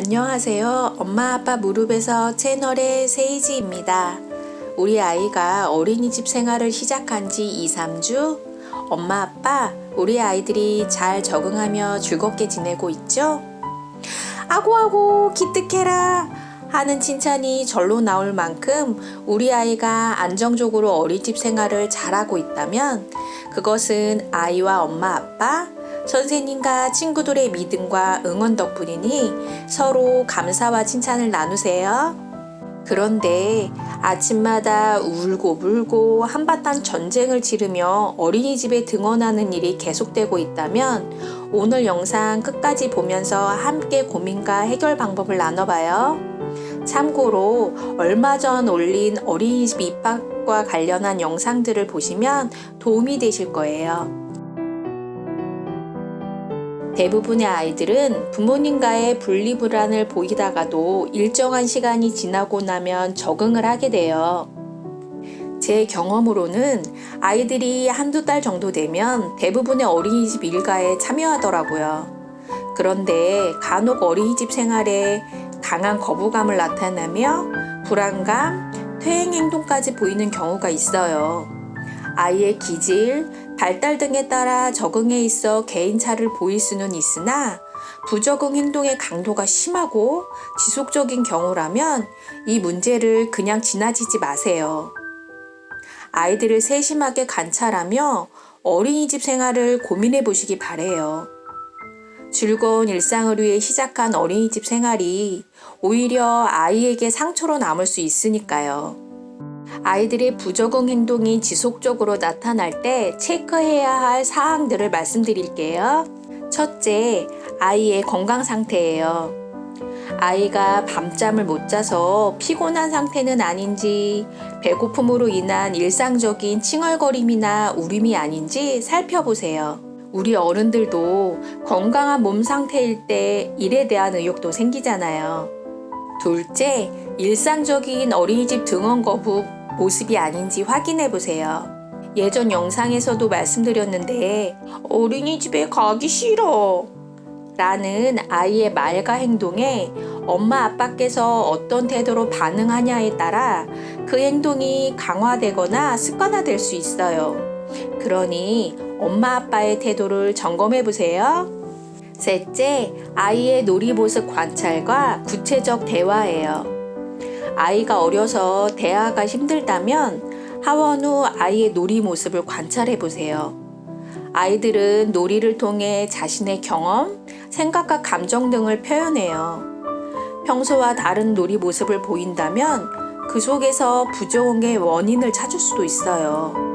안녕하세요. 엄마 아빠 무릎에서 채널의 세이지입니다. 우리 아이가 어린이집 생활을 시작한 지 2, 3주? 엄마 아빠, 우리 아이들이 잘 적응하며 즐겁게 지내고 있죠? 아고아고 기특해라 하는 칭찬이 절로 나올 만큼 우리 아이가 안정적으로 어린이집 생활을 잘하고 있다면 그것은 아이와 엄마 아빠, 선생님과 친구들의 믿음과 응원 덕분이니 서로 감사와 칭찬을 나누세요. 그런데 아침마다 울고불고 한바탕 전쟁을 치르며 어린이집에 등원하는 일이 계속되고 있다면 오늘 영상 끝까지 보면서 함께 고민과 해결 방법을 나눠봐요. 참고로 얼마 전 올린 어린이집 입학과 관련한 영상들을 보시면 도움이 되실 거예요. 대부분의 아이들은 부모님과의 분리불안을 보이다가도 일정한 시간이 지나고 나면 적응을 하게 돼요. 제 경험으로는 아이들이 한두 달 정도 되면 대부분의 어린이집 일과에 참여하더라고요. 그런데 간혹 어린이집 생활에 강한 거부감을 나타내며 불안감, 퇴행 행동까지 보이는 경우가 있어요. 아이의 기질, 발달 등에 따라 적응에 있어 개인차를 보일 수는 있으나 부적응 행동의 강도가 심하고 지속적인 경우라면 이 문제를 그냥 지나치지 마세요. 아이들을 세심하게 관찰하며 어린이집 생활을 고민해 보시기 바래요. 즐거운 일상을 위해 시작한 어린이집 생활이 오히려 아이에게 상처로 남을 수 있으니까요. 아이들의 부적응 행동이 지속적으로 나타날 때 체크해야 할 사항들을 말씀드릴게요. 첫째, 아이의 건강 상태예요. 아이가 밤잠을 못 자서 피곤한 상태는 아닌지, 배고픔으로 인한 일상적인 칭얼거림이나 울음이 아닌지 살펴보세요. 우리 어른들도 건강한 몸 상태일 때 일에 대한 의욕도 생기잖아요. 둘째, 일상적인 어린이집 등원 거부 모습이 아닌지 확인해 보세요. 예전 영상에서도 말씀드렸는데 어린이집에 가기 싫어 라는 아이의 말과 행동에 엄마 아빠께서 어떤 태도로 반응하냐에 따라 그 행동이 강화되거나 습관화될 수 있어요. 그러니 엄마 아빠의 태도를 점검해 보세요. 셋째, 아이의 놀이 모습 관찰과 구체적 대화예요. 아이가 어려서 대화가 힘들다면 하원 후 아이의 놀이 모습을 관찰해 보세요. 아이들은 놀이를 통해 자신의 경험, 생각과 감정 등을 표현해요. 평소와 다른 놀이 모습을 보인다면 그 속에서 부정의 원인을 찾을 수도 있어요.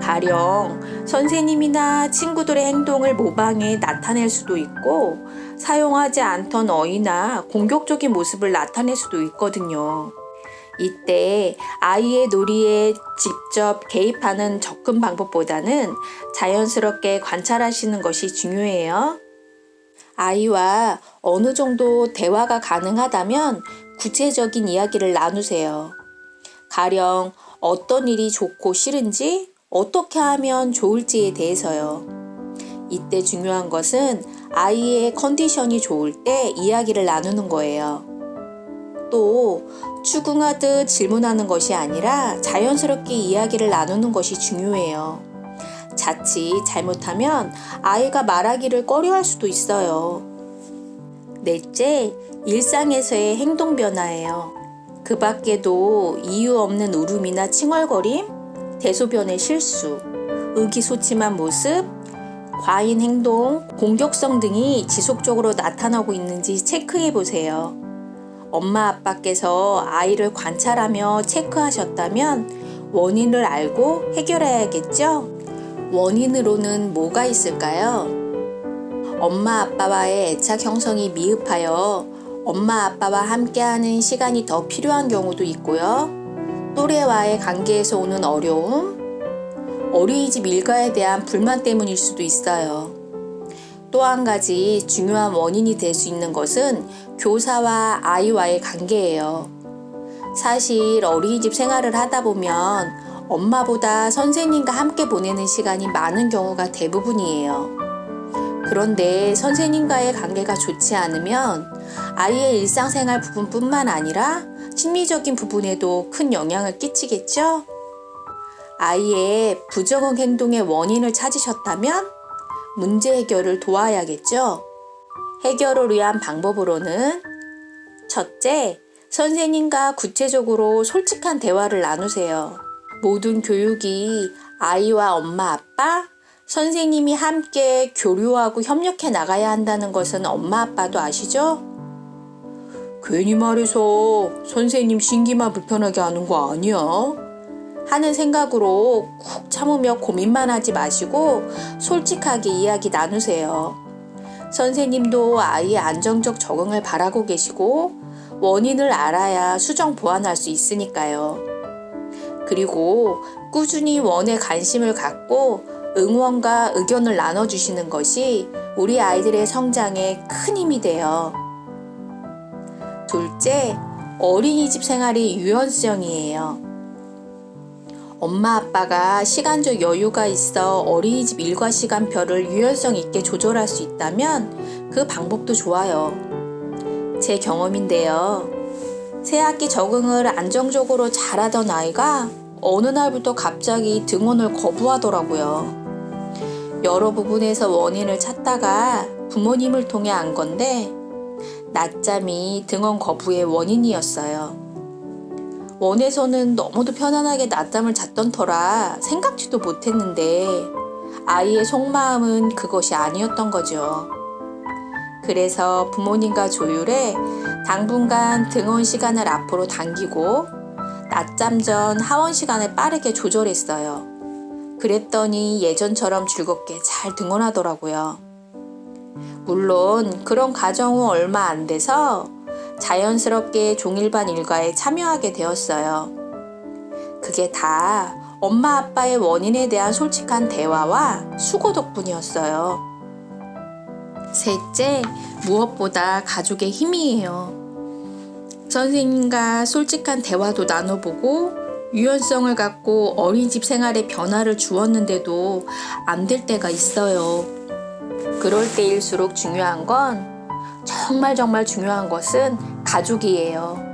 가령 선생님이나 친구들의 행동을 모방해 나타낼 수도 있고 사용하지 않던 어휘나 공격적인 모습을 나타낼 수도 있거든요. 이때 아이의 놀이에 직접 개입하는 접근 방법보다는 자연스럽게 관찰하시는 것이 중요해요. 아이와 어느 정도 대화가 가능하다면 구체적인 이야기를 나누세요. 가령 어떤 일이 좋고 싫은지, 어떻게 하면 좋을지에 대해서요. 이때 중요한 것은 아이의 컨디션이 좋을 때 이야기를 나누는 거예요. 또 추궁하듯 질문하는 것이 아니라 자연스럽게 이야기를 나누는 것이 중요해요. 자칫 잘못하면 아이가 말하기를 꺼려할 수도 있어요. 넷째, 일상에서의 행동 변화예요. 그 밖에도 이유 없는 울음이나 칭얼거림, 대소변의 실수, 의기소침한 모습, 과잉 행동, 공격성 등이 지속적으로 나타나고 있는지 체크해 보세요. 엄마 아빠께서 아이를 관찰하며 체크하셨다면 원인을 알고 해결해야겠죠? 원인으로는 뭐가 있을까요? 엄마 아빠와의 애착 형성이 미흡하여 엄마 아빠와 함께하는 시간이 더 필요한 경우도 있고요. 또래와의 관계에서 오는 어려움, 어린이집 일과에 대한 불만 때문일 수도 있어요. 또 한 가지 중요한 원인이 될 수 있는 것은 교사와 아이와의 관계예요. 사실 어린이집 생활을 하다 보면 엄마보다 선생님과 함께 보내는 시간이 많은 경우가 대부분이에요. 그런데 선생님과의 관계가 좋지 않으면 아이의 일상생활 부분뿐만 아니라 심리적인 부분에도 큰 영향을 끼치겠죠? 아이의 부정응 행동의 원인을 찾으셨다면 문제 해결을 도와야겠죠? 해결을 위한 방법으로는 첫째, 선생님과 구체적으로 솔직한 대화를 나누세요. 모든 교육이 아이와 엄마, 아빠, 선생님이 함께 교류하고 협력해 나가야 한다는 것은 엄마, 아빠도 아시죠? 괜히 말해서 선생님 신기만 불편하게 하는 거 아니야? 하는 생각으로 꾹 참으며 고민만 하지 마시고 솔직하게 이야기 나누세요. 선생님도 아이의 안정적 적응을 바라고 계시고 원인을 알아야 수정 보완할 수 있으니까요. 그리고 꾸준히 원에 관심을 갖고 응원과 의견을 나눠주시는 것이 우리 아이들의 성장에 큰 힘이 돼요. 둘째, 어린이집 생활이 유연성이에요. 엄마 아빠가 시간적 여유가 있어 어린이집 일과 시간표를 유연성 있게 조절할 수 있다면 그 방법도 좋아요. 제 경험인데요. 새학기 적응을 안정적으로 잘하던 아이가 어느 날부터 갑자기 등원을 거부하더라고요. 여러 부분에서 원인을 찾다가 부모님을 통해 안 건데 낮잠이 등원 거부의 원인이었어요. 원에서는 너무도 편안하게 낮잠을 잤던 터라 생각지도 못했는데 아이의 속마음은 그것이 아니었던 거죠. 그래서 부모님과 조율해 당분간 등원 시간을 앞으로 당기고 낮잠 전 하원 시간을 빠르게 조절했어요. 그랬더니 예전처럼 즐겁게 잘 등원하더라고요. 물론 그런 과정 후 얼마 안 돼서 자연스럽게 종일반 일과에 참여하게 되었어요. 그게 다 엄마 아빠의 원인에 대한 솔직한 대화와 수고 덕분이었어요. 셋째, 무엇보다 가족의 힘이에요. 선생님과 솔직한 대화도 나눠보고 유연성을 갖고 어린이집 생활에 변화를 주었는데도 안 될 때가 있어요. 그럴 때일수록 중요한 건 정말 중요한 것은 가족이에요.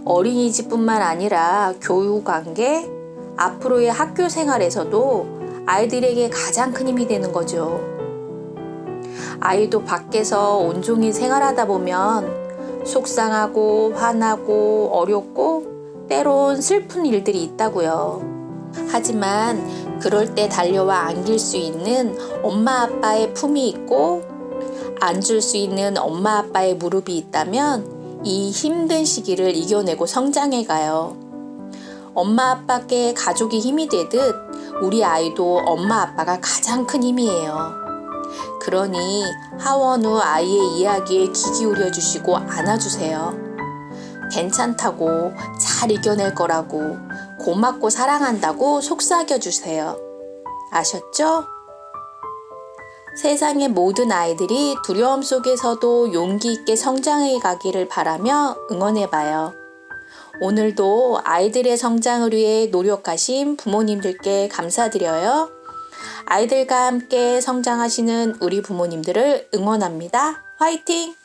어린이집뿐만 아니라 교육관계, 앞으로의 학교 생활에서도 아이들에게 가장 큰 힘이 되는 거죠. 아이도 밖에서 온종일 생활하다 보면 속상하고 화나고 어렵고 때론 슬픈 일들이 있다고요. 하지만 그럴 때 달려와 안길 수 있는 엄마 아빠의 품이 있고 안줄 수 있는 엄마 아빠의 무릎이 있다면 이 힘든 시기를 이겨내고 성장해 가요. 엄마 아빠께 가족이 힘이 되듯 우리 아이도 엄마 아빠가 가장 큰 힘이에요. 그러니 하원 후 아이의 이야기에 귀 기울여 주시고 안아주세요. 괜찮다고 잘 이겨낼 거라고 고맙고 사랑한다고 속삭여 주세요. 아셨죠? 세상의 모든 아이들이 두려움 속에서도 용기 있게 성장해 가기를 바라며 응원해봐요. 오늘도 아이들의 성장을 위해 노력하신 부모님들께 감사드려요. 아이들과 함께 성장하시는 우리 부모님들을 응원합니다. 화이팅!